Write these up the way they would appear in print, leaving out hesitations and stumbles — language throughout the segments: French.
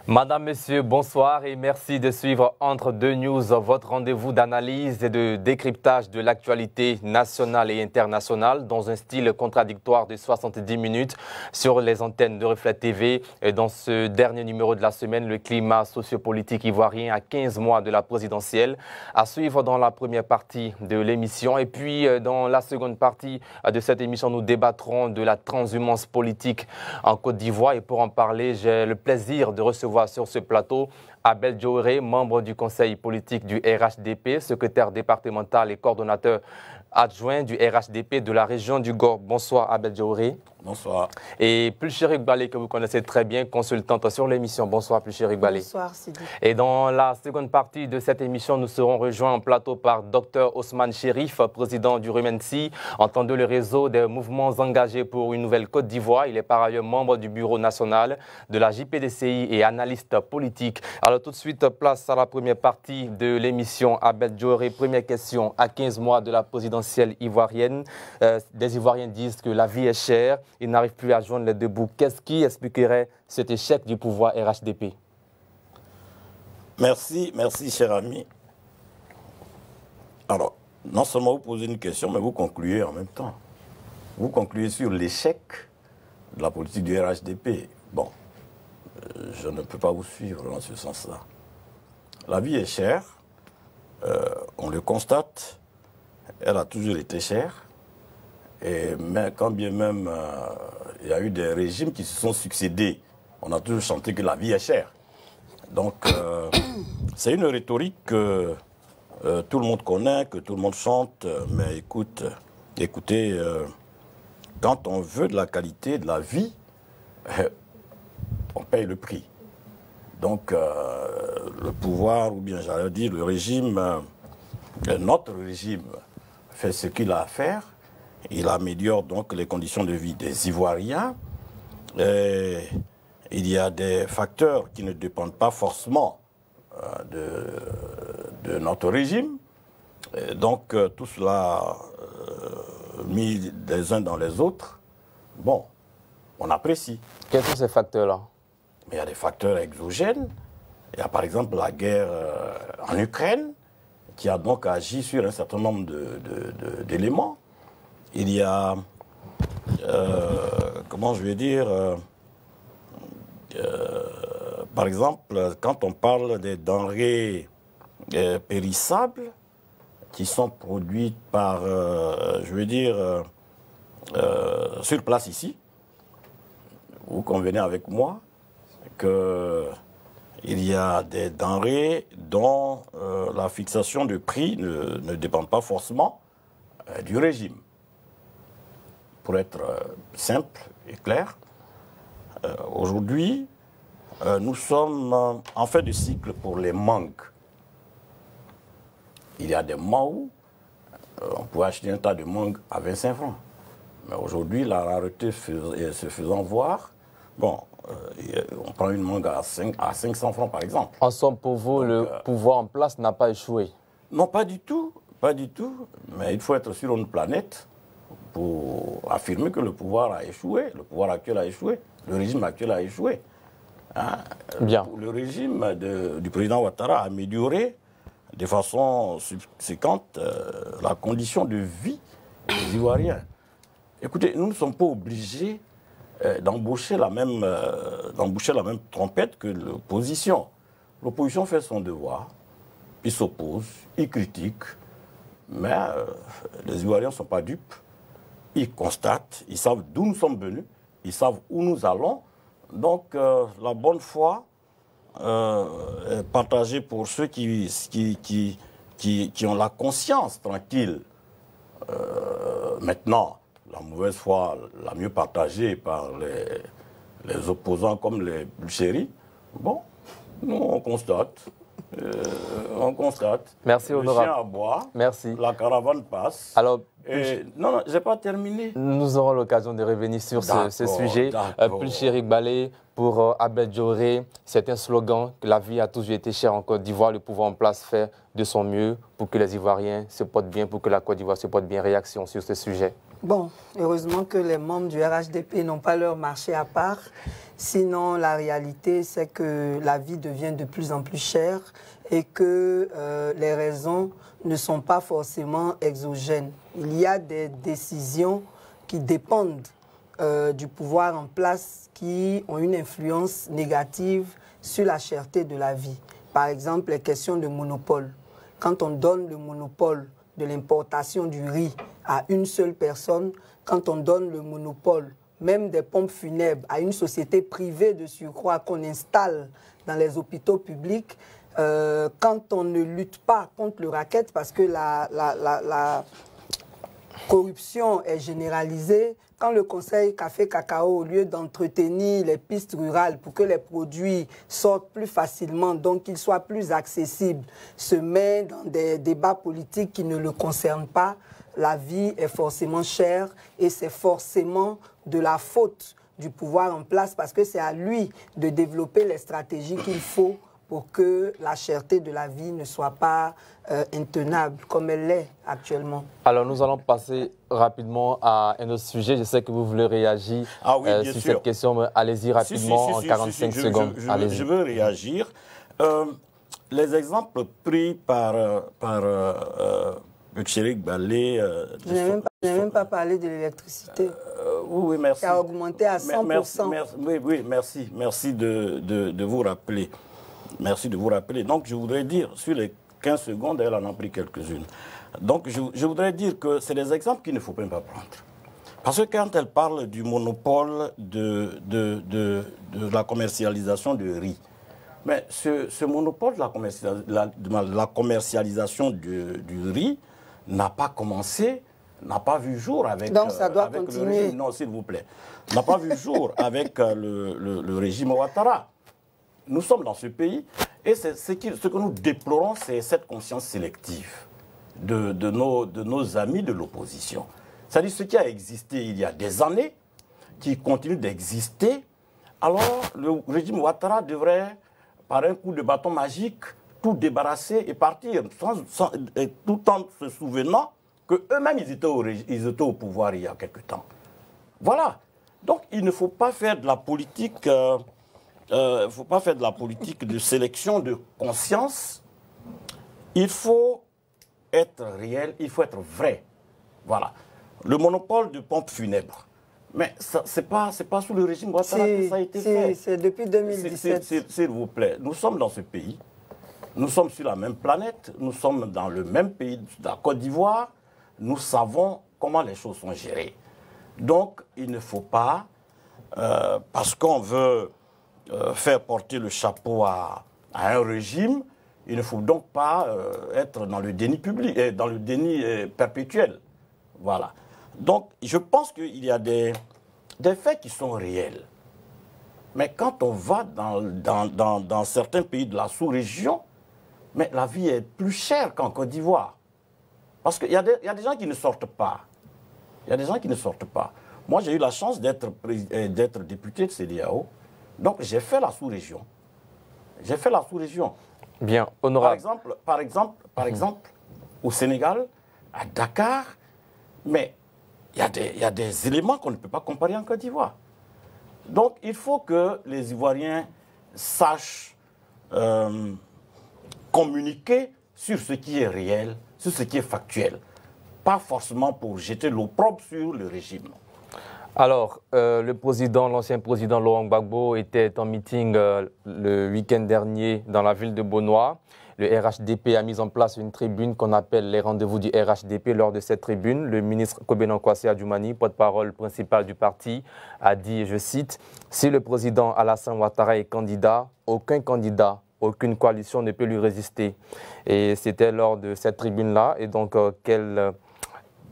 Madame, Monsieur, bonsoir et merci de suivre Entre deux News, votre rendez-vous d'analyse et de décryptage de l'actualité nationale et internationale dans un style contradictoire de 70 minutes sur les antennes de Reflet TV. Et dans ce dernier numéro de la semaine, le climat sociopolitique ivoirien à 15 mois de la présidentielle. À suivre dans la première partie de l'émission. Et puis dans la seconde partie de cette émission, nous débattrons de la transhumance politique en Côte d'Ivoire. Et pour en parler, j'ai le plaisir de recevoir sur ce plateau Abel Djaouré, membre du conseil politique du RHDP, secrétaire départemental et coordonnateur adjoint du RHDP de la région du Gord. Bonsoir Abel Djaouré. Bonsoir. Et Pulchérik Balé, que vous connaissez très bien, consultante sur l'émission. Bonsoir Pulchérik Balé. Bonsoir Sidi. Et dans la seconde partie de cette émission, nous serons rejoints en plateau par Dr Ousmane Chérif, président du RUMENSI, entendez le réseau des mouvements engagés pour une nouvelle Côte d'Ivoire. Il est par ailleurs membre du bureau national de la JPDCI et analyste politique. Alors tout de suite, place à la première partie de l'émission. Abel Djaouré, première question. À 15 mois de la présidentielle ivoirienne, des Ivoiriens disent que la vie est chère. Ils n'arrivent plus à joindre les deux bouts. Qu'est-ce qui expliquerait cet échec du pouvoir RHDP? Merci, cher ami. Alors, non seulement vous posez une question, mais vous concluez en même temps. Vous concluez sur l'échec de la politique du RHDP. Bon, je ne peux pas vous suivre dans ce sens-là. La vie est chère, on le constate, elle a toujours été chère. Et quand bien même il y a eu des régimes qui se sont succédés, on a toujours chanté que la vie est chère. Donc c'est une rhétorique que tout le monde connaît, que tout le monde chante, mais écoutez, quand on veut de la qualité de la vie, on paye le prix. Donc le pouvoir, ou bien j'allais dire le régime, notre régime fait ce qu'il a à faire. Il améliore donc les conditions de vie des Ivoiriens. Et il y a des facteurs qui ne dépendent pas forcément de notre régime. Et donc tout cela mis les uns dans les autres, bon, on apprécie. Quels sont ces facteurs-là? Mais il y a des facteurs exogènes. Il y a par exemple la guerre en Ukraine qui a donc agi sur un certain nombre d'éléments. Il y a, comment je vais dire, par exemple, quand on parle des denrées périssables qui sont produites par, je veux dire, sur place ici, vous convenez avec moi qu'il y a des denrées dont la fixation de prix ne dépend pas forcément du régime. Pour être simple et clair, aujourd'hui, nous sommes en fin de cycle pour les mangues. Il y a des mois où on pouvait acheter un tas de mangues à 25 francs. Mais aujourd'hui, la rareté se faisant voir, bon, on prend une mangue à 500 francs par exemple. En somme, pour vous, donc, le pouvoir en place n'a pas échoué? Non, pas du tout, pas du tout. Mais il faut être sur une planète pour affirmer que le pouvoir a échoué, le pouvoir actuel a échoué, le régime actuel a échoué. Hein? Bien. Le régime du président Ouattara a amélioré de façon subséquente la condition de vie des Ivoiriens. Écoutez, nous ne sommes pas obligés d'embaucher la même trompette que l'opposition. L'opposition fait son devoir, il s'oppose, il critique, mais les Ivoiriens ne sont pas dupes. Ils constatent, ils savent d'où nous sommes venus, ils savent où nous allons. Donc la bonne foi est partagée pour ceux qui ont la conscience tranquille. Maintenant, la mauvaise foi la mieux partagée par les opposants comme les Bulchéri, bon, nous on constate. On constate. Merci, le honorable. chien aboie, merci. La caravane passe. Alors, Non, je n'ai pas terminé. Nous aurons l'occasion de revenir sur ce sujet. Pulchérik Balé, pour Abed Dioré, c'est un slogan que la vie a toujours été chère en Côte d'Ivoire. Le pouvoir en place fait de son mieux pour que les Ivoiriens se portent bien, pour que la Côte d'Ivoire se porte bien. Réaction sur ce sujet? Bon, heureusement que les membres du RHDP n'ont pas leur marché à part. Sinon, la réalité, c'est que la vie devient de plus en plus chère et que les raisons ne sont pas forcément exogènes. Il y a des décisions qui dépendent du pouvoir en place qui ont une influence négative sur la cherté de la vie. Par exemple, les questions de monopole. Quand on donne le monopole de l'importation du riz à une seule personne, quand on donne le monopole même des pompes funèbres à une société privée de surcroît qu'on installe dans les hôpitaux publics, quand on ne lutte pas contre le racket parce que la corruption est généralisée, quand le conseil café-cacao, au lieu d'entretenir les pistes rurales pour que les produits sortent plus facilement, donc qu'ils soient plus accessibles, se met dans des débats politiques qui ne le concernent pas, la vie est forcément chère et c'est forcément de la faute du pouvoir en place parce que c'est à lui de développer les stratégies qu'il faut pour que la cherté de la vie ne soit pas intenable comme elle l'est actuellement. Alors nous allons passer rapidement à un autre sujet. Je sais que vous voulez réagir sur cette question, mais allez-y rapidement en 45 secondes. Je veux réagir. Les exemples pris par Pulchérik Balé... je n'ai même pas parlé de l'électricité. Oui, merci. Qui a augmenté à 100%. Oui, merci. Merci de vous rappeler. Merci de vous rappeler. Donc, je voudrais dire, sur les 15 secondes, elle en a pris quelques-unes. Donc, je voudrais dire que c'est des exemples qu'il ne faut même pas prendre. Parce que quand elle parle du monopole de la commercialisation du riz, mais ce monopole de la commercialisation du riz n'a pas commencé, n'a pas vu jour avec, donc ça doit avec continuer. le régime. Non, s'il vous plaît. N'a pas vu jour avec le régime Ouattara. Nous sommes dans ce pays et ce que nous déplorons, c'est cette conscience sélective de nos amis de l'opposition. C'est-à-dire ce qui a existé il y a des années, qui continue d'exister. Alors le régime Ouattara devrait, par un coup de bâton magique, tout débarrasser et partir, tout en se souvenant qu'eux-mêmes, ils étaient au pouvoir il y a quelque temps. Voilà. Donc il ne faut pas faire de la politique... faut pas faire de la politique de sélection de conscience. Il faut être réel, il faut être vrai. Voilà. Le monopole de pompes funèbres. Mais ce n'est pas sous le régime Ouattara que ça a été fait. C'est depuis 2017. S'il vous plaît, nous sommes dans ce pays. Nous sommes sur la même planète. Nous sommes dans le même pays, la Côte d'Ivoire. Nous savons comment les choses sont gérées. Donc, il ne faut pas, parce qu'on veut faire porter le chapeau à un régime, il ne faut donc pas être dans le déni public, dans le déni perpétuel. Voilà. Donc, je pense qu'il y a des faits qui sont réels. Mais quand on va dans certains pays de la sous-région, mais la vie est plus chère qu'en Côte d'Ivoire. Parce qu'il y a des gens qui ne sortent pas. Il y a des gens qui ne sortent pas. Moi, j'ai eu la chance d'être député de CEDEAO. Donc, j'ai fait la sous-région. J'ai fait la sous-région. Bien, honorable. Par exemple, au Sénégal, à Dakar, mais il y a des éléments qu'on ne peut pas comparer en Côte d'Ivoire. Donc, il faut que les Ivoiriens sachent communiquer sur ce qui est réel, sur ce qui est factuel. Pas forcément pour jeter l'opprobre sur le régime. Alors, l'ancien président Laurent Gbagbo était en meeting le week-end dernier dans la ville de Bonois. Le RHDP a mis en place une tribune qu'on appelle les rendez-vous du RHDP. Lors de cette tribune, le ministre Kobenan Kwasi Adjoumani, porte-parole principal du parti, a dit, je cite, « Si le président Alassane Ouattara est candidat, aucun candidat, aucune coalition ne peut lui résister. » Et c'était lors de cette tribune-là. Et donc,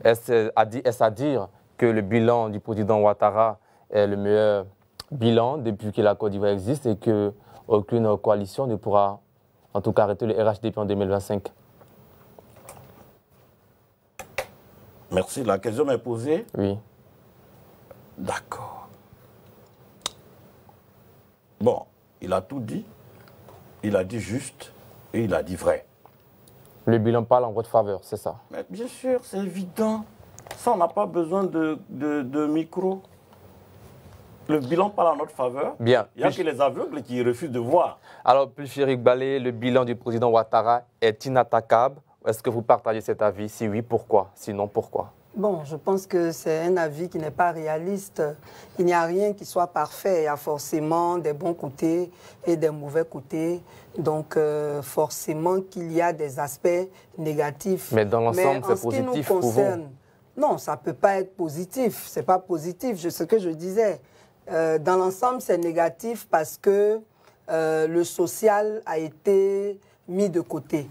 est-ce à dire que le bilan du président Ouattara est le meilleur bilan depuis que la Côte d'Ivoire existe et qu'aucune coalition ne pourra en tout cas arrêter le RHDP en 2025? Merci. La question m'est posée? Oui. D'accord. Bon, il a tout dit. Il a dit juste et il a dit vrai. Le bilan parle en votre faveur, c'est ça? Mais bien sûr, c'est évident. Ça, on n'a pas besoin de micro. Le bilan parle en notre faveur. Bien. Il n'y a que les aveugles qui refusent de voir. Alors, Pulchérik Balé, le bilan du président Ouattara est inattaquable. Est-ce que vous partagez cet avis? Si oui, pourquoi? Sinon, pourquoi? Bon, je pense que c'est un avis qui n'est pas réaliste. Il n'y a rien qui soit parfait. Il y a forcément des bons côtés et des mauvais côtés. Donc, forcément qu'il y a des aspects négatifs. Mais dans l'ensemble, c'est positif pour vous? Non, ça ne peut pas être positif. Ce n'est pas positif, ce que je disais. Dans l'ensemble, c'est négatif parce que le social a été mis de côté.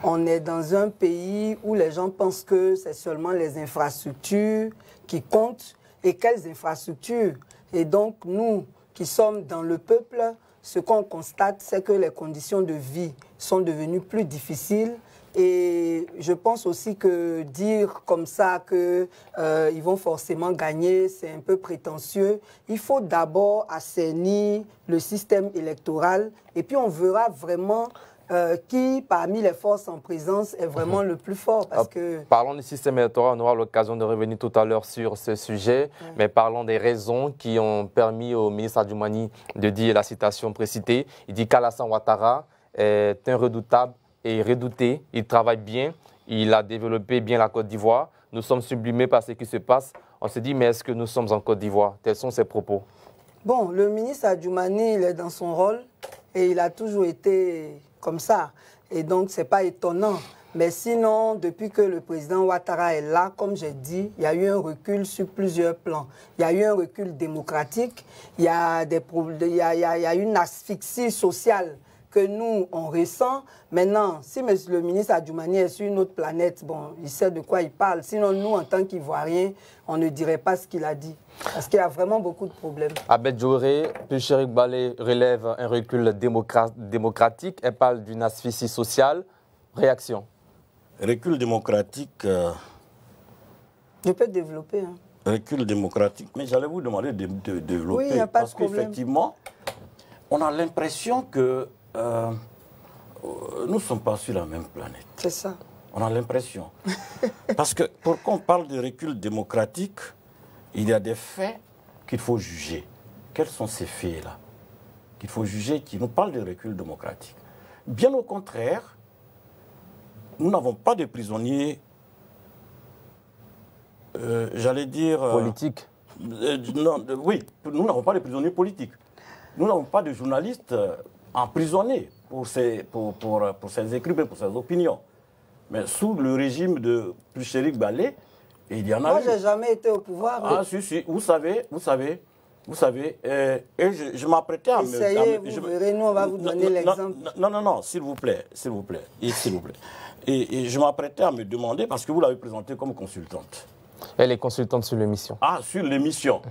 On est dans un pays où les gens pensent que c'est seulement les infrastructures qui comptent. Et quelles infrastructures? Et donc, nous qui sommes dans le peuple, ce qu'on constate, c'est que les conditions de vie sont devenues plus difficiles. Et je pense aussi que dire comme ça qu'ils vont forcément gagner, c'est un peu prétentieux. Il faut d'abord assainir le système électoral et puis on verra vraiment qui, parmi les forces en présence, est vraiment le plus fort. Parce que... Parlons du système électoral, on aura l'occasion de revenir tout à l'heure sur ce sujet, mais parlons des raisons qui ont permis au ministre Adjoumani de dire la citation précitée. Il dit qu'Alassane Ouattara est un redoutable et redouté, il travaille bien, il a développé bien la Côte d'Ivoire. Nous sommes sublimés par ce qui se passe. On se dit, mais est-ce que nous sommes en Côte d'Ivoire? Tels sont ses propos. Bon, le ministre Adjoumani, il est dans son rôle et il a toujours été comme ça. Et donc, ce n'est pas étonnant. Mais sinon, depuis que le président Ouattara est là, comme j'ai dit, il y a eu un recul sur plusieurs plans. Il y a eu un recul démocratique, il y a une asphyxie sociale que nous, on ressent. Maintenant, si le ministre Adjoumani est sur une autre planète, bon, il sait de quoi il parle. Sinon, nous, en tant qu'Ivoiriens, on ne dirait pas ce qu'il a dit. Parce qu'il y a vraiment beaucoup de problèmes. Abed Djouré, Pulchérik Balé relève un recul démocratique. Elle parle d'une asphyxie sociale. Réaction? Recul démocratique... Je peux développer. Hein. Recul démocratique, mais j'allais vous demander de développer. Oui, il n'y a pas de parce problème. qu'effectivement, on a l'impression que nous ne sommes pas sur la même planète. C'est ça. On a l'impression. Parce que pour qu'on parle de recul démocratique, il y a des faits qu'il faut juger. Quels sont ces faits-là qu'il faut juger qui nous parlent de recul démocratique? Bien au contraire, nous n'avons pas de prisonniers, j'allais dire... Politique? Oui, nous n'avons pas de prisonniers politiques. Nous n'avons pas de journalistes emprisonnés pour ses écrits, pour ses opinions. Mais sous le régime de Pulchérik Balé, il y en a Moi, eu. je n'ai jamais été au pouvoir. Ah, si, vous savez, et je m'apprêtais à Essayez, vous verrez, nous, on va vous donner l'exemple. Non, s'il vous plaît. Et je m'apprêtais à me demander, parce que vous l'avez présentée comme consultante. Elle est consultante sur l'émission. Ah, sur l'émission.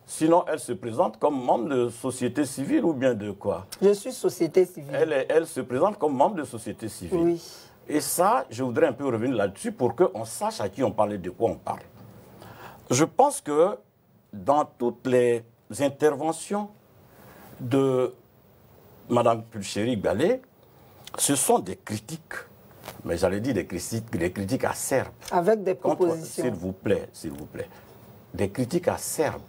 Sinon, elle se présente comme membre de société civile ou bien de quoi? Je suis société civile. Elle se présente comme membre de société civile. Oui. Et ça, je voudrais un peu revenir là-dessus pour qu'on sache à qui on parle et de quoi on parle. Je pense que dans toutes les interventions de Mme Pulchérik Balé, ce sont des critiques, mais j'allais dire des critiques acerbes. Avec des propositions. S'il vous plaît. Des critiques acerbes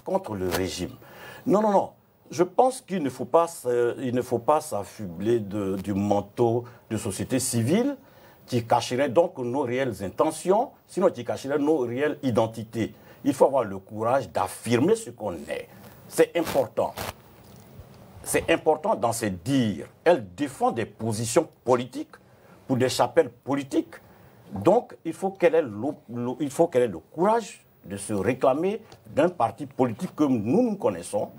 contre le régime. Non. Je pense qu'il ne faut pas s'affubler du manteau de société civile qui cacherait donc nos réelles intentions, sinon qui cacherait nos réelles identités. Il faut avoir le courage d'affirmer ce qu'on est. C'est important. C'est important dans ses dires. Elle défend des positions politiques pour des chapelles politiques. Donc, il faut qu'elle ait le courage de se réclamer d'un parti politique que nous connaissons,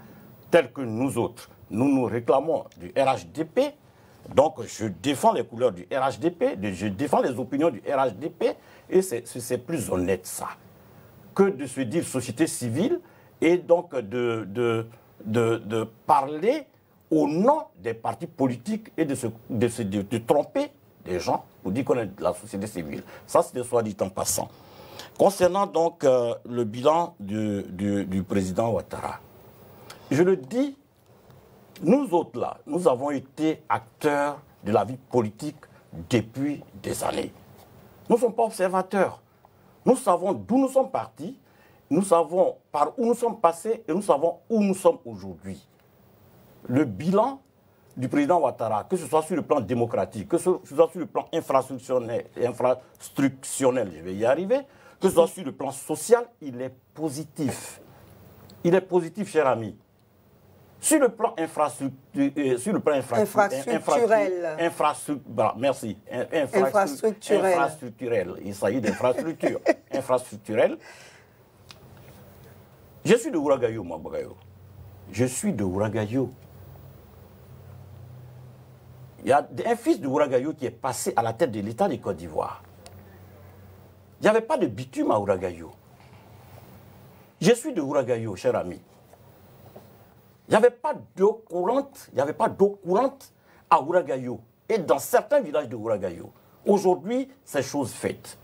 tel que nous autres. Nous réclamons du RHDP. Donc, je défends les couleurs du RHDP, je défends les opinions du RHDP, et c'est plus honnête, ça, que de se dire société civile et donc de parler au nom des partis politiques et de tromper des gens pour dire qu'on est de la société civile. Ça, c'est soit dit en passant. Concernant donc le bilan du président Ouattara, je le dis, nous autres là, nous avons été acteurs de la vie politique depuis des années. Nous ne sommes pas observateurs. Nous savons d'où nous sommes partis, nous savons par où nous sommes passés et nous savons où nous sommes aujourd'hui. Le bilan du président Ouattara, que ce soit sur le plan démocratique, que ce soit sur le plan infrastructurel, je vais y arriver, que ce soit sur le plan social, il est positif. Il est positif, cher ami. Sur le plan infrastructurel. Merci. Infrastructurel. Il s'agit d'infrastructure. Infrastructurel. Je suis de Ouagayogo, moi, Bagayo. Je suis de Ouagayogo. Il y a un fils de Ouagayogo qui est passé à la tête de l'État de Côte d'Ivoire. Il n'y avait pas de bitume à Ouagayogo. Je suis de Ouagayogo, cher ami. Il n'y avait pas d'eau courante, à Ouagayogo et dans certains villages de Ouagayogo. Aujourd'hui, c'est chose faite.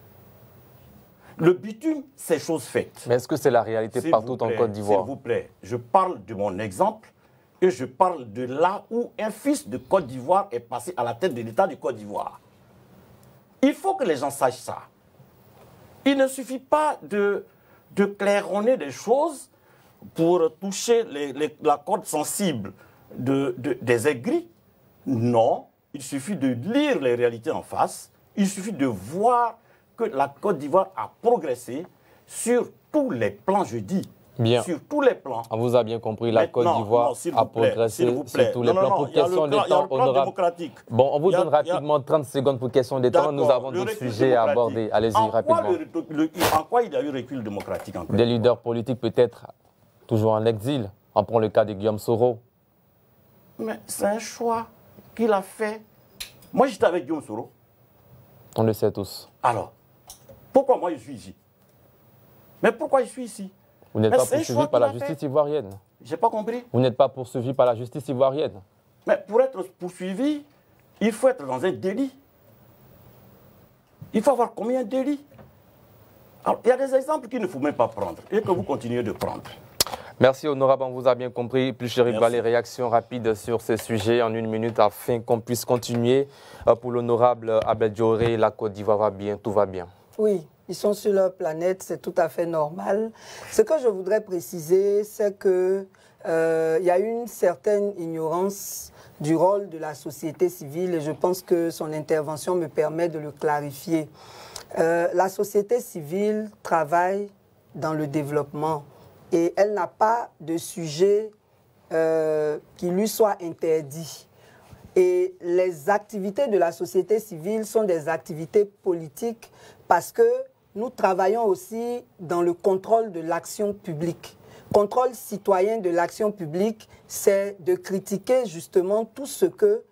Le bitume, c'est chose faite. Mais est-ce que c'est la réalité partout en Côte d'Ivoire? S'il vous plaît, je parle de mon exemple et je parle de là où un fils de Côte d'Ivoire est passé à la tête de l'État de Côte d'Ivoire. Il faut que les gens sachent ça. Il ne suffit pas de claironner des choses pour toucher la corde sensible des aigris. Non, il suffit de lire les réalités en face. Il suffit de voir que la Côte d'Ivoire a progressé sur tous les plans, je dis. Bien. Sur tous les plans. On vous a bien compris, la Côte d'Ivoire a progressé sur tous les plans. Pour question de temps, honorable. Bon, on vous donne rapidement 30 secondes pour question de temps. Nous avons d'autres sujets à aborder. Allez-y, rapidement. En quoi il y a eu recul démocratique en Côte d'Ivoire? Des leaders politiques peut-être toujours en exil. On prend le cas de Guillaume Soro. Mais c'est un choix qu'il a fait. Moi, j'étais avec Guillaume Soro. On le sait tous. Alors, pourquoi moi je suis ici? Mais pourquoi je suis ici? Vous n'êtes pas poursuivi par la justice ivoirienne. Je n'ai pas compris. Vous n'êtes pas poursuivi par la justice ivoirienne. Mais pour être poursuivi, il faut être dans un délit. Il faut avoir combien de délits? Alors, il y a des exemples qu'il ne faut même pas prendre et que vous continuez de prendre. Merci, honorable, on vous a bien compris. Plus Chérif Ballé, réaction rapide sur ce sujet en 1 minute afin qu'on puisse continuer. Pour l'honorable Abel Dioré, la Côte d'Ivoire va bien, tout va bien. Oui, ils sont sur leur planète, c'est tout à fait normal. Ce que je voudrais préciser, c'est qu'il y a une certaine ignorance du rôle de la société civile et je pense que son intervention me permet de le clarifier. La société civile travaille dans le développement et elle n'a pas de sujet qui lui soit interdit. Et les activités de la société civile sont des activités politiques parce que nous travaillons aussi dans le contrôle de l'action publique. Contrôle citoyen de l'action publique, c'est de critiquer justement tout ce que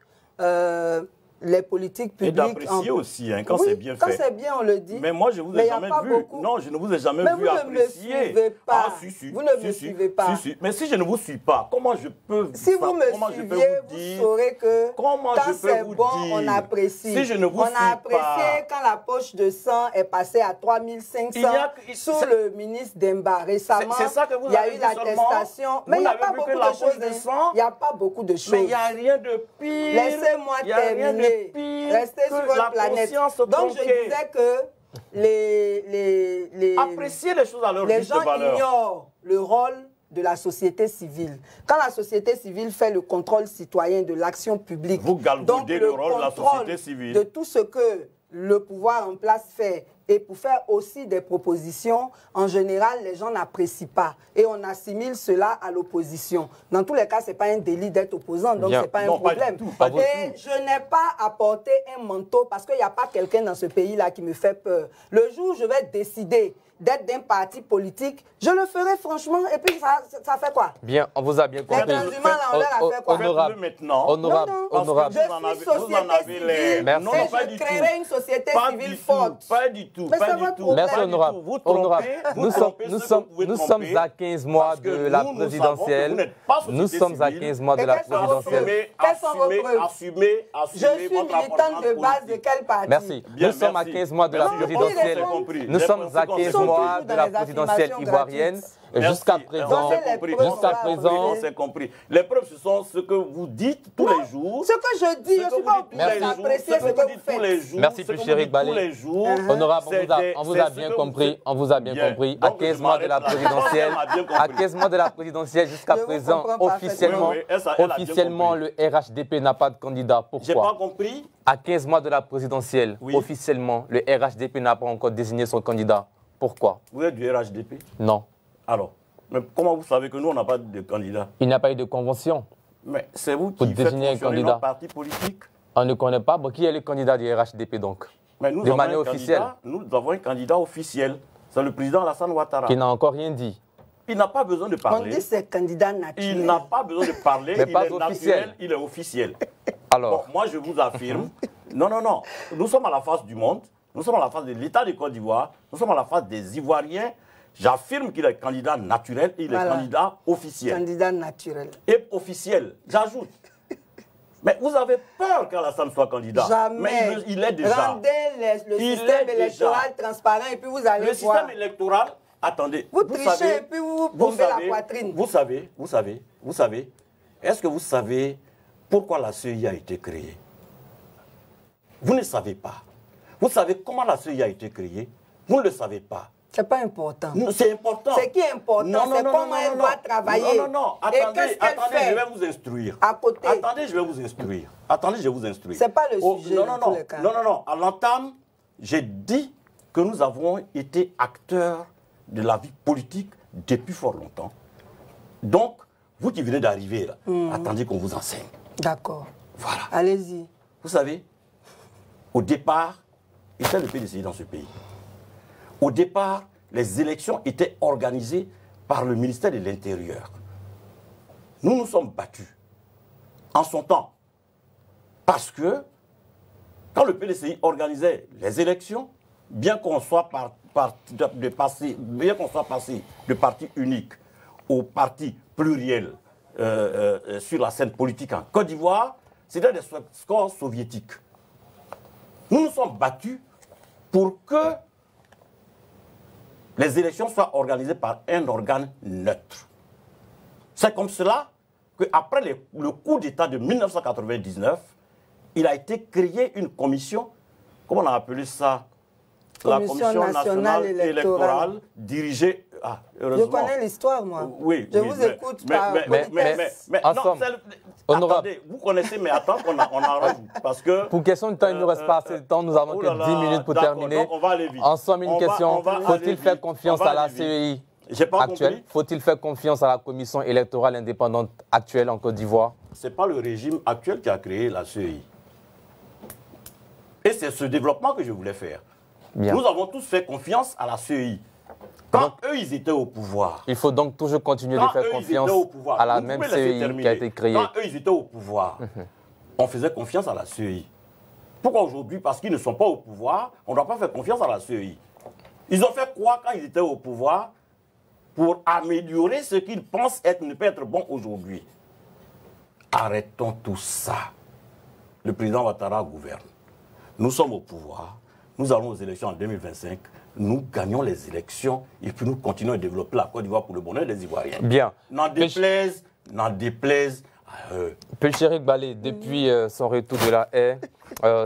les politiques publiques... Et d'apprécier aussi, hein, quand c'est bien fait. Quand c'est bien, on le dit. Mais moi, je ne vous ai jamais vu. Beaucoup... Non, je ne vous ai jamais vu apprécier. Mais vous ne me suivez pas. Ah, si. Vous ne me suivez pas. Si. Mais si je ne vous suis pas, comment je peux... Si vous me suiviez, vous saurez que quand c'est bon, on apprécie. Si je ne vous suis pas... On a apprécié quand la poche de sang est passée à 3500 sous le ministre Demba. Récemment, il y a eu l'attestation. Mais il n'y a pas beaucoup de choses. Il n'y a pas beaucoup de choses. Mais il n'y a rien de pire. Laissez-moi terminer. Restez sur votre planète. Donc je disais que apprécier les choses à leur juste valeur. Les gens ignorent le rôle de la société civile. Quand la société civile fait le contrôle citoyen de l'action publique, vous galvaudez le rôle de la société civile. De tout ce que le pouvoir en place fait et pour faire aussi des propositions, en général, les gens n'apprécient pas. Et on assimile cela à l'opposition. Dans tous les cas, ce n'est pas un délit d'être opposant, donc ce n'est pas un problème. Et je n'ai pas apporté un manteau parce qu'il n'y a pas quelqu'un dans ce pays-là qui me fait peur. Le jour où je vais décider d'être d'un parti politique, je le ferai franchement, et puis ça fait quoi? Bien, on vous a bien compris. Les transhumants, là, on leur a fait quoi? Honorable, maintenant. Honorable. Je suis société civile, merci. Et je créerai une société civile forte. Pas du tout, mais pas du tout. Merci, honorable. Nous sommes à 15 mois de la présidentielle. Nous sommes à 15 mois de la présidentielle. Quelles sont vos preuves? Assumez je suis militante de base de quel parti? Merci. Nous sommes à 15 mois de la présidentielle. Nous sommes à 15 mois. victoire de la présidentielle ivoirienne. Jusqu'à présent, on s'est compris. Les preuves, ce sont ce que vous dites tous les jours. Ce que je dis, je ne suis pas obligé d'apprécier ce que vous faites. Merci, Pulchérik Balé. Honorable, on vous a bien compris. On vous a bien compris. À 15 mois de la présidentielle, jusqu'à présent, officiellement, le RHDP n'a pas de candidat. Pourquoi? J'ai pas compris. À 15 mois de la présidentielle, officiellement, le RHDP n'a pas encore désigné son candidat. Pourquoi? Vous êtes du RHDP? Non. Alors, mais comment vous savez que nous, on n'a pas de candidat? Il n'y a pas eu de convention. Mais c'est vous qui faites fonctionner notre parti politique? On ne connaît pas. Bon, qui est le candidat du RHDP donc? Mais nous de manière officielle. Nous avons un candidat officiel. C'est le président Alassane Ouattara. Qui n'a encore rien dit. Il n'a pas besoin de parler. On dit c'est candidat naturel. Il n'a pas besoin de parler. Mais il pas est officiel. Naturel, il est officiel. Alors. Bon, moi, je vous affirme. Non. Nous sommes à la face du monde. Nous sommes à la face de l'État de Côte d'Ivoire. Nous sommes à la face des Ivoiriens. J'affirme qu'il est candidat naturel et il est candidat officiel. Candidat naturel. Et officiel, j'ajoute. Mais vous avez peur qu'Alassane soit candidat. Jamais. Mais il est déjà. Rendez le système électoral transparent et puis vous allez le voir. Le système électoral, attendez. Vous trichez et puis vous pompez la poitrine. Vous savez. Est-ce que vous savez pourquoi la CEI a été créée? Vous ne savez pas. Vous savez comment la CEI a été créée? Vous ne le savez pas. C'est pas important. C'est important. Ce qui est important, c'est comment elle doit travailler. Non. Attendez, je vais vous instruire. À côté. Attendez, je vais vous instruire. C'est pas le sujet dans tous les cas. Non. À l'entame, j'ai dit que nous avons été acteurs de la vie politique depuis fort longtemps. Donc, vous qui venez d'arriver là, attendez qu'on vous enseigne. D'accord. Voilà. Allez-y. Vous savez, au départ, il y a le PDCI dans ce pays. Au départ, les élections étaient organisées par le ministère de l'Intérieur. Nous nous sommes battus en son temps parce que quand le PDCI organisait les élections, bien qu'on soit passé de parti unique au parti pluriel sur la scène politique en Côte d'Ivoire, c'était des scores soviétiques. Nous nous sommes battus pour que les élections soient organisées par un organe neutre. C'est comme cela qu'après le coup d'État de 1999, il a été créé une commission, comment on a appelé ça? La Commission nationale électorale dirigée... je connais l'histoire, moi. Oui, je vous écoute par attendez, vous connaissez, mais attends qu'on en rajoute. Parce que... Pour question de temps, il ne nous reste pas assez de temps. Nous avons que 10 minutes pour terminer. Donc on va aller vite. En somme, une question. Faut-il faire confiance à la CEI actuelle? Faut-il faire confiance à la commission électorale indépendante actuelle en Côte d'Ivoire? Ce n'est pas le régime actuel qui a créé la CEI. Et c'est ce développement que je voulais faire. Bien. Nous avons tous fait confiance à la CEI. Quand eux, ils étaient au pouvoir. Il faut donc toujours continuer de faire confiance à la même CEI qui a été créée. Quand eux, ils étaient au pouvoir, on faisait confiance à la CEI. Pourquoi aujourd'hui? Parce qu'ils ne sont pas au pouvoir, on ne doit pas faire confiance à la CEI. Ils ont fait quoi quand ils étaient au pouvoir pour améliorer ce qu'ils pensent ne pas être bon aujourd'hui? Arrêtons tout ça. Le président Ouattara gouverne. Nous sommes au pouvoir. Nous allons aux élections en 2025. Nous gagnons les élections et puis nous continuons à développer la Côte d'Ivoire pour le bonheur des Ivoiriens. Bien. N'en déplaise à eux. Pulchérik Balé, depuis son retour de la haie,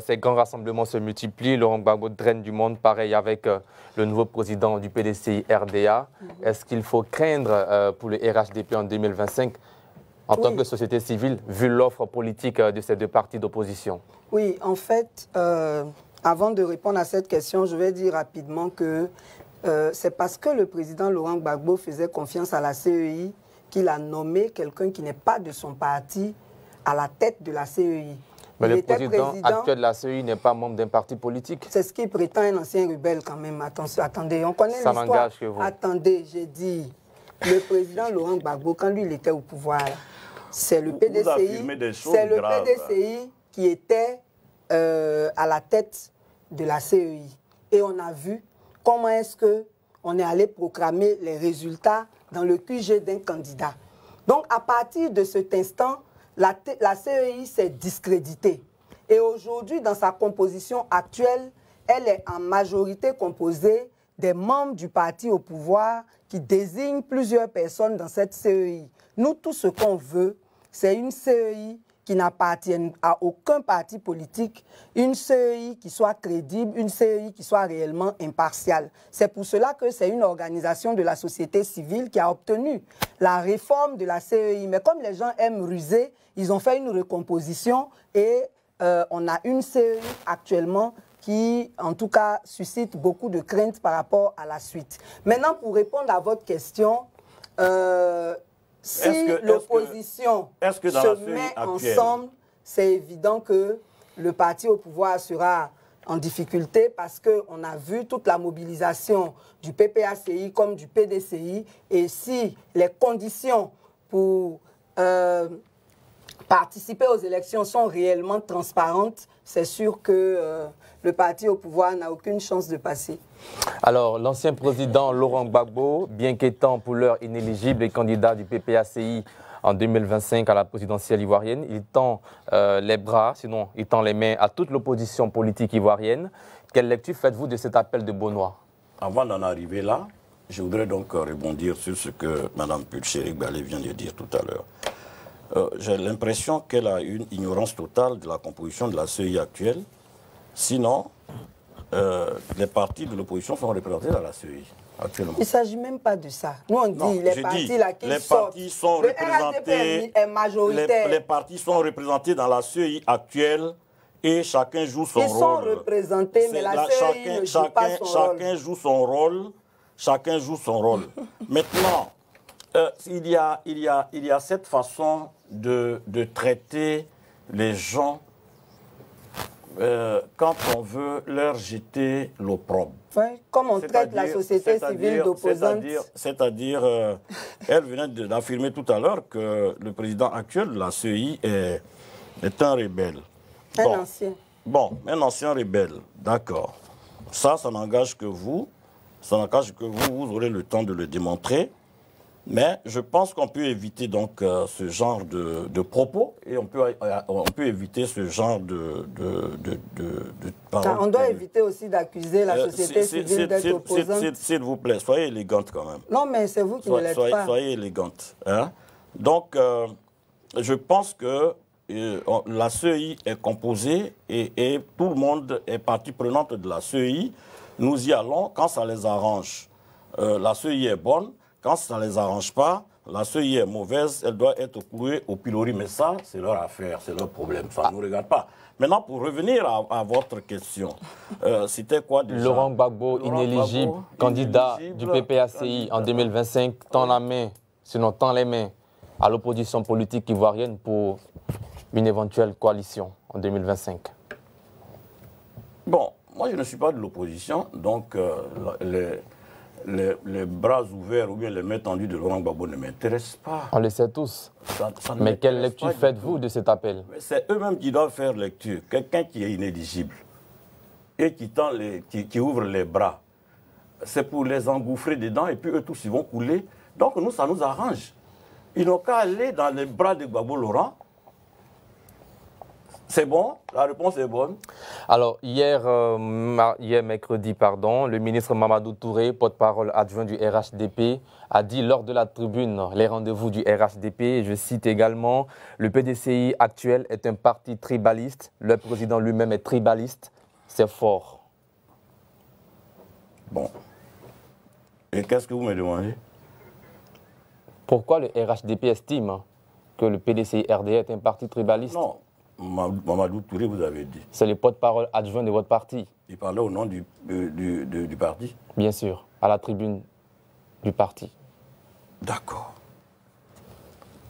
ces grands rassemblements se multiplient. Laurent Gbagbo draine du monde, pareil avec le nouveau président du PDCI RDA. Est-ce qu'il faut craindre pour le RHDP en 2025 en tant que société civile, vu l'offre politique de ces deux partis d'opposition? Oui, en fait, avant de répondre à cette question, je vais dire rapidement que c'est parce que le président Laurent Gbagbo faisait confiance à la CEI qu'il a nommé quelqu'un qui n'est pas de son parti à la tête de la CEI. Mais le président actuel de la CEI n'est pas membre d'un parti politique. C'est ce qu'il prétend, un ancien rebelle quand même. Attention, attendez, on connaît l'histoire. Ça m'engage que vous. Attendez, j'ai dit, le président Laurent Gbagbo, quand lui il était au pouvoir, c'est le PDCI qui était à la tête de la CEI. Et on a vu comment est-ce qu'on est allé proclamer les résultats dans le QG d'un candidat. Donc, à partir de cet instant, la CEI s'est discréditée. Et aujourd'hui, dans sa composition actuelle, elle est en majorité composée des membres du parti au pouvoir qui désignent plusieurs personnes dans cette CEI. Nous, tout ce qu'on veut, c'est une CEI qui n'appartienne à aucun parti politique, une CEI qui soit crédible, une CEI qui soit réellement impartiale. C'est pour cela que c'est une organisation de la société civile qui a obtenu la réforme de la CEI. Mais comme les gens aiment ruser, ils ont fait une recomposition et on a une CEI actuellement qui, en tout cas, suscite beaucoup de craintes par rapport à la suite. Maintenant, pour répondre à votre question, si l'opposition se met ensemble, c'est évident que le parti au pouvoir sera en difficulté parce qu'on a vu toute la mobilisation du PPACI comme du PDCI. Et si les conditions pour participer aux élections sont réellement transparentes, c'est sûr que le parti au pouvoir n'a aucune chance de passer. Alors, l'ancien président Laurent Gbagbo, bien qu'étant pour l'heure inéligible et candidat du PPACI en 2025 à la présidentielle ivoirienne, il tend les bras, sinon il tend les mains à toute l'opposition politique ivoirienne. Quelle lecture faites-vous de cet appel de Benoît? Avant d'en arriver là, je voudrais donc rebondir sur ce que Mme Pulcherik-Balé vient de dire tout à l'heure. J'ai l'impression qu'elle a une ignorance totale de la composition de la CEI actuelle. Sinon, les partis de l'opposition sont représentés dans la CEI actuellement. Il ne s'agit même pas de ça. Nous, on dit les partis là qui sont représentés. Est majoritaire. Les partis sont représentés dans la CEI actuelle et chacun joue son rôle. Ils sont représentés, mais la CEI ne joue pas son rôle. Chacun joue son rôle. Chacun joue son rôle. Maintenant, il y a cette façon de traiter les gens quand on veut leur jeter l'opprobre. Ouais, comme on traite la société civile d'opposante. C'est-à-dire, elle venait d'affirmer tout à l'heure que le président actuel de la CEI est un rebelle. Un ancien. Bon, un ancien rebelle, d'accord. Ça n'engage que vous. Ça n'engage que vous aurez le temps de le démontrer. Mais je pense qu'on peut éviter donc ce genre de propos et on peut éviter ce genre paroles. On doit éviter aussi d'accuser la société civile d'être opposante. S'il vous plaît, soyez élégante quand même. Non, mais c'est vous qui ne l'êtes pas. Soyez élégante. Hein? Donc, je pense que la CEI est composée et tout le monde est partie prenante de la CEI. Nous y allons quand ça les arrange. La CEI est bonne. Quand ça ne les arrange pas, la CEI est mauvaise, elle doit être clouée au pilori. Mais ça, c'est leur affaire, c'est leur problème. Ça ne nous regarde pas. Maintenant, pour revenir à votre question, c'était quoi déjà? Laurent Gbagbo, inéligible, candidat du PPACI en 2025, tend la main, sinon tend les mains à l'opposition politique ivoirienne pour une éventuelle coalition en 2025. Bon, moi je ne suis pas de l'opposition, donc les bras ouverts ou bien les mains tendues de Laurent Gbagbo ne m'intéressent pas. On le sait tous. Mais quelle lecture faites-vous de cet appel? C'est eux-mêmes qui doivent faire lecture. Quelqu'un qui est inéligible et qui ouvre les bras, c'est pour les engouffrer dedans et puis eux tous ils vont couler. Donc nous, ça nous arrange. Ils n'ont qu'à aller dans les bras de Gbagbo Laurent. C'est bon? La réponse est bonne. Alors, hier mercredi, le ministre Mamadou Touré, porte-parole adjoint du RHDP, a dit lors de la tribune les rendez-vous du RHDP, je cite également, le PDCI actuel est un parti tribaliste, le président lui-même est tribaliste, c'est fort. Bon. Et qu'est-ce que vous me demandez? Pourquoi le RHDP estime que le PDCI-RDA est un parti tribaliste? Non. Mamadou Touré, vous avez dit. C'est le porte-parole adjoint de votre parti. Il parlait au nom du parti? Bien sûr, à la tribune du parti. D'accord.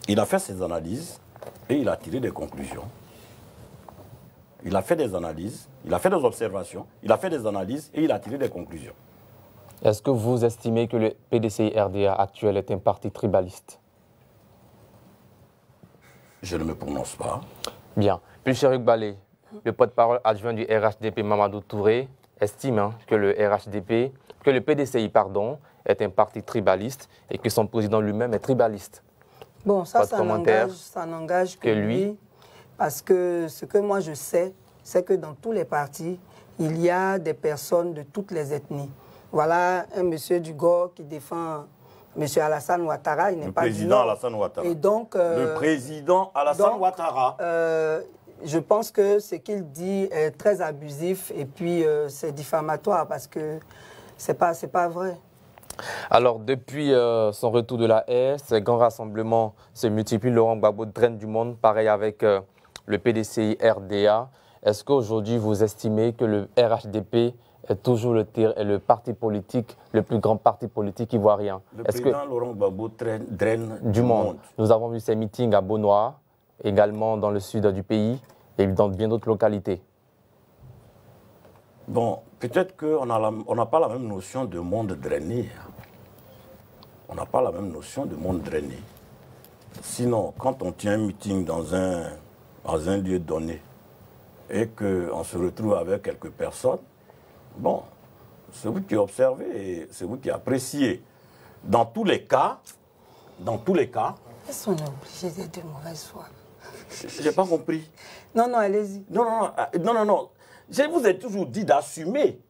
Il a fait ses analyses et il a tiré des conclusions. Il a fait des analyses, il a fait des observations, il a fait des analyses et il a tiré des conclusions. Est-ce que vous estimez que le PDCI-RDA actuel est un parti tribaliste? Je ne me prononce pas. Bien. Pulcherik-Balé, le porte-parole adjoint du RHDP Mamadou Touré, estime que le PDCI est un parti tribaliste et que son président lui-même est tribaliste. Bon, ça n'engage que lui, parce que ce que moi je sais, c'est que dans tous les partis, il y a des personnes de toutes les ethnies. Voilà un monsieur du Gore qui défend M. Alassane Ouattara, il n'est pas du président Nord. Alassane Ouattara. Et donc, le président Alassane Ouattara. Je pense que ce qu'il dit est très abusif et puis c'est diffamatoire parce que c'est pas vrai. Alors, depuis son retour de la haie, ces grands rassemblements se multiplient. Laurent Gbagbo draine du monde, pareil avec le PDCI RDA. Est-ce qu'aujourd'hui, vous estimez que le RHDP est toujours le parti politique, le plus grand parti politique ivoirien? Le président Laurent Gbagbo draine du monde. Nous avons vu ces meetings à Beaunois, également dans le sud du pays et dans bien d'autres localités. Bon, peut-être qu'on n'a pas la même notion de monde drainé. On n'a pas la même notion de monde drainé. Sinon, quand on tient un meeting dans un lieu donné et qu'on se retrouve avec quelques personnes, bon, c'est vous qui observez et c'est vous qui appréciez. Dans tous les cas, est-ce qu'on est obligé d'être de mauvaise foi? J'ai pas compris. Non, allez-y. Non. Je vous ai toujours dit d'assumer.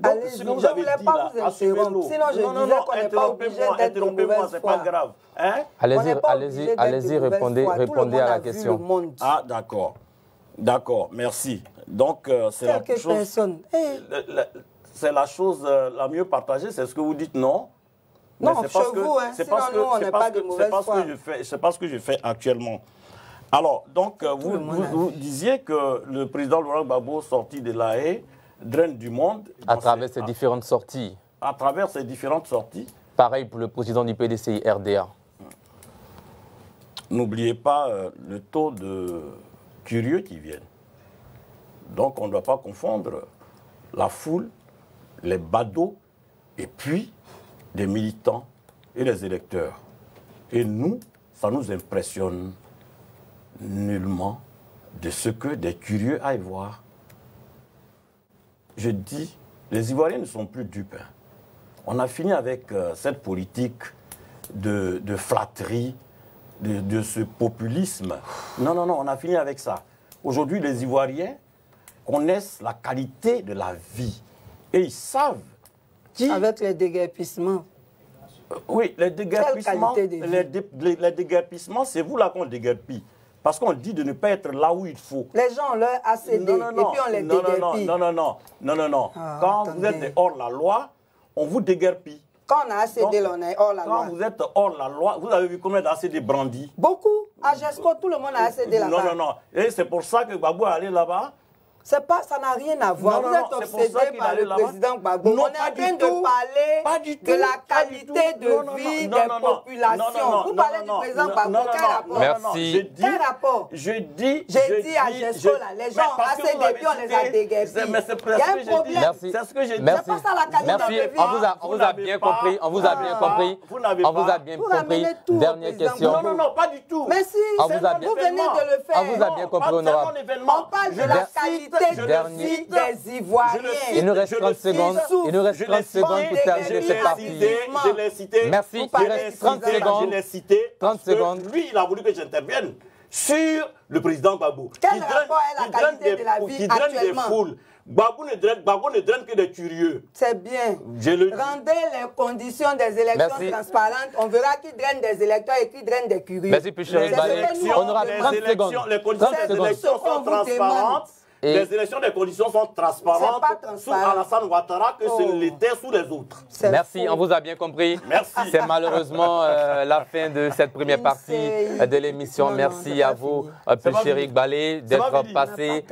Allez-y, je ne voulais pas vous interrompre. Sinon, je disais qu'on n'est pas obligé d'être de mauvaise c'est pas grave. Hein? Allez-y, répondez à la question. Ah, d'accord, merci. Donc, c'est la chose... C'est la chose la mieux partagée, c'est ce que vous dites, non? Non, chez vous, sinon nous, on n'est pas de mauvaise foi. C'est pas ce que je fais actuellement. Alors, donc, vous disiez que le président Laurent Gbagbo, sorti de la haie, draine du monde. À travers ses différentes sorties. À travers ses différentes sorties. Pareil pour le président du PDCI RDA. N'oubliez pas le taux de curieux qui viennent. Donc, on ne doit pas confondre la foule, les badauds, et puis des militants et les électeurs. Et nous, ça nous impressionne nullement de ce que des curieux aillent voir. Je dis, les Ivoiriens ne sont plus dupes. Hein. On a fini avec cette politique de flatterie, de ce populisme. Non, on a fini avec ça. Aujourd'hui, les Ivoiriens connaissent la qualité de la vie. Et ils savent qui... Avec les déguerpissements. Oui, les déguerpissements, les déguerpissements, c'est vous là qu'on déguerpit. Parce qu'on dit de ne pas être là où il faut. Les gens ont leur ACD et puis on les déguerpit. Non. Quand vous êtes hors la loi, on vous déguerpit. Quand on a ACD, on est hors la loi. Quand vous êtes hors la loi, vous avez vu combien d'ACD brandis? Beaucoup. À GESCO, tout le monde a ACD là-bas. Non. Et c'est pour ça que Gbagbo est allé là-bas. Ça n'a rien à voir. Vous êtes obsédé par le président Gbagbo. On est en train de parler de la qualité de vie des populations. Vous parlez du président Gbagbo. Quel rapport? Merci. Quel rapport? J'ai dit à GESCO, les gens ont assez de vie, on les a déguerpis. Il y a un problème. C'est ce que j'ai dit. Merci. C'est pas ça la qualité de vie. On vous a bien compris. On vous a bien compris. Dernière question. Non, pas du tout. Mais si, vous venez de le faire. On vous a bien compris, honorable. On parle de la qualité de vie des Ivoiriens. Il nous reste 30 secondes. Il nous reste 30 secondes pour terminer cette partie. Je l'ai cité. Merci. Il reste 30 secondes. Je l'ai cité. 30 secondes. Lui, il a voulu que j'intervienne sur le président Gbagbo. Quel rapport est la qualité de la vie actuellement? Gbagbo ne draine que des curieux. C'est bien. Rendez les conditions des élections transparentes. On verra qui draine des électeurs et qui draine des curieux. Merci, Pucheri Balé. On aura 30 secondes. Les conditions des élections sont transparentes. Les élections, les conditions sont transparentes sous Alassane Ouattara que ce l'était sous les autres. Merci, on vous a bien compris. Merci. C'est malheureusement la fin de cette première partie de l'émission. Merci à vous, Pucheri Balé, d'être passé.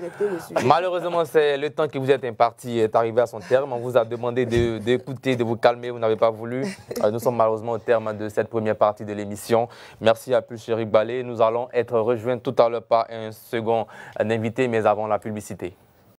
Malheureusement, c'est le temps qui vous est imparti est arrivé à son terme. On vous a demandé d'écouter, de vous calmer, vous n'avez pas voulu. Nous sommes malheureusement au terme de cette première partie de l'émission. Merci à Pucheri Balé. Nous allons être rejoints tout à l'heure par un second invité, mais avant la publicité.